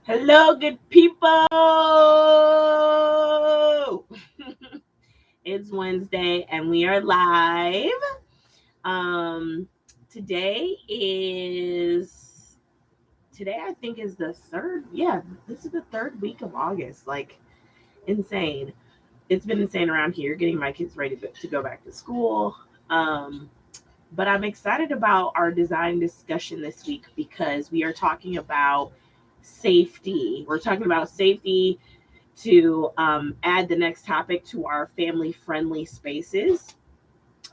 Hello, good people. It's Wednesday and we are live. Um, today is today I think is the third. Yeah, this is the third week of August. Like insane. It's been insane around here getting my kids ready to go back to school. Um, but I'm excited about our design discussion this week because we are talking about safety. We're talking about safety to add the next topic to our family friendly spaces.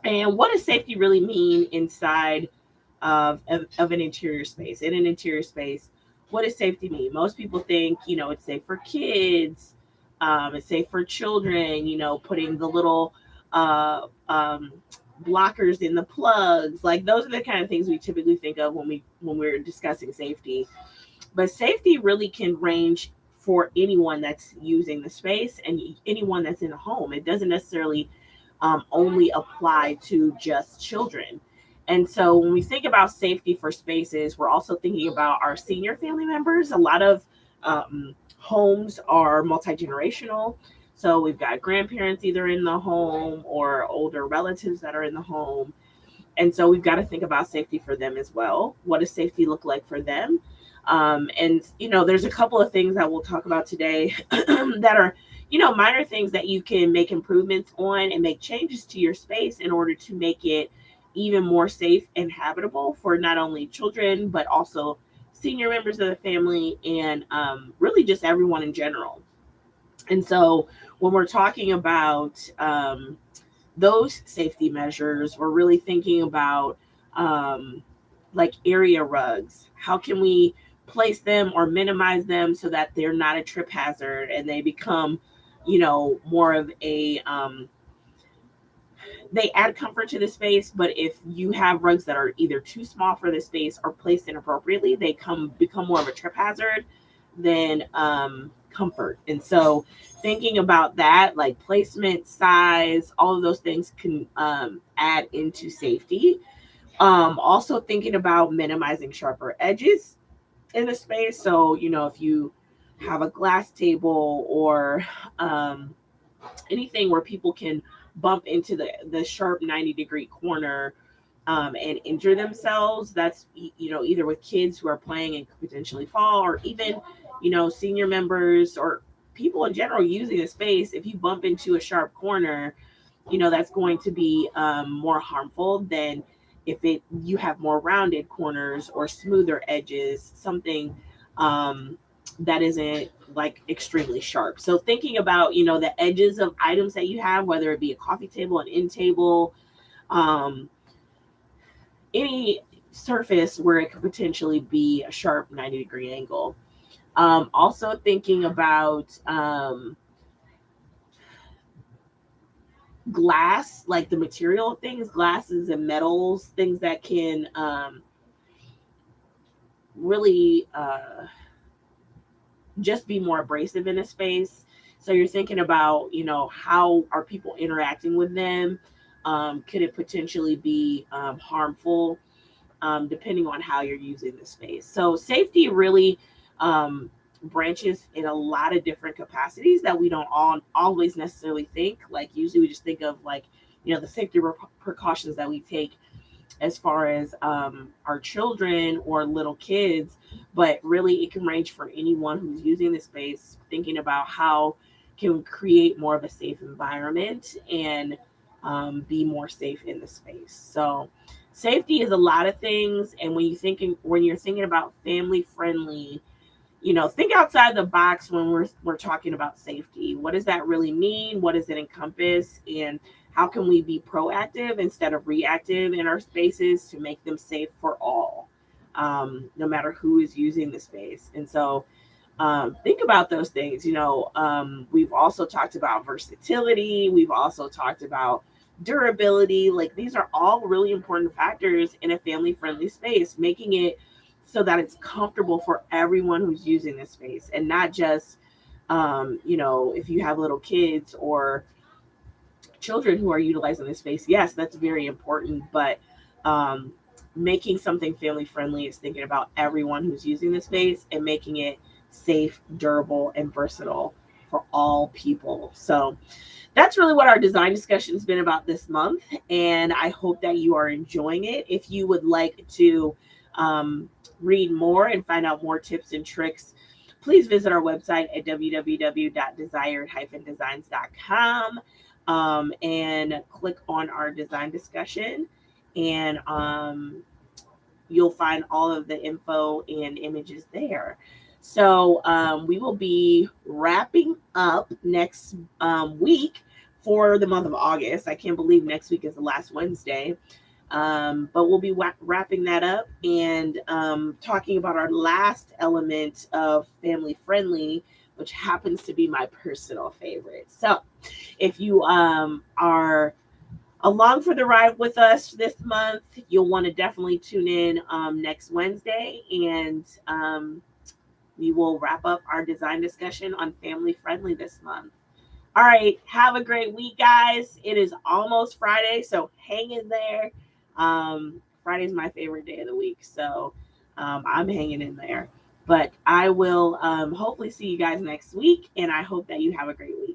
And what does safety really mean inside of an interior space? In an interior space, what does safety mean? Most people think, it's safe for kids, it's safe for children, putting the little blockers in the plugs. Like those are the kind of things we typically think of when we're discussing safety. But safety really can range for anyone that's using the space and anyone that's in a home. It doesn't necessarily only apply to just children. And so when we think about safety for spaces, we're also thinking about our senior family members. A lot of homes are multi generational. So we've got grandparents either in the home or older relatives that are in the home. And so we've got to think about safety for them as well. What does safety look like for them? There's a couple of things that we'll talk about today that are, minor things that you can make improvements on and make changes to your space in order to make it even more safe and habitable for not only children, but also senior members of the family and really just everyone in general. And so when we're talking about those safety measures, we're really thinking about like area rugs. How can we place them or minimize them so that they're not a trip hazard and they become, more of they add comfort to the space. But if you have rugs that are either too small for the space or placed inappropriately, they become more of a trip hazard than comfort. And so thinking about that, like placement, size, all of those things can add into safety. Also thinking about minimizing sharper edges in the space. So, if you have a glass table or um, anything where people can bump into the sharp 90-degree corner and injure themselves, that's, either with kids who are playing and could potentially fall, or even, senior members or people in general using the space. If you bump into a sharp corner, that's going to be more harmful than if it you have more rounded corners or smoother edges, something that isn't like extremely sharp. So thinking about the edges of items that you have, whether it be a coffee table, an end table, um, any surface where it could potentially be a sharp 90-degree angle. Also thinking about glass, like the material of things, glasses and metals, things that can really just be more abrasive in a space. So you're thinking about, how are people interacting with them? Could it potentially be harmful depending on how you're using the space? So safety really branches in a lot of different capacities that we don't always necessarily think. Like usually we just think of like, the safety precautions that we take as far as our children or little kids, but really it can range for anyone who's using the space, thinking about how can we create more of a safe environment and be more safe in the space. So safety is a lot of things. And when you're thinking about family friendly, think outside the box when we're talking about safety. What does that really mean? What does it encompass? And how can we be proactive instead of reactive in our spaces to make them safe for all, no matter who is using the space? And so think about those things. We've also talked about versatility. We've also talked about durability. Like these are all really important factors in a family friendly space, making it so that it's comfortable for everyone who's using this space and not just, if you have little kids or children who are utilizing this space. Yes, that's very important, but um, making something family friendly is thinking about everyone who's using the space and making it safe, durable, and versatile for all people. So that's really what our design discussion has been about this month. And I hope that you are enjoying it. If you would like to read more and find out more tips and tricks, please visit our website at www.desired-designs.com and click on our design discussion. And you'll find all of the info and images there. So we will be wrapping up next week for the month of August. I can't believe next week is the last Wednesday. But we'll be wrapping that up and talking about our last element of family friendly, which happens to be my personal favorite. So if you are along for the ride with us this month, you'll want to definitely tune in next Wednesday, and we will wrap up our design discussion on family friendly this month. All right, have a great week, guys. It is almost Friday, so hang in there. Friday's my favorite day of the week, so I'm hanging in there. But I will hopefully see you guys next week, and I hope that you have a great week.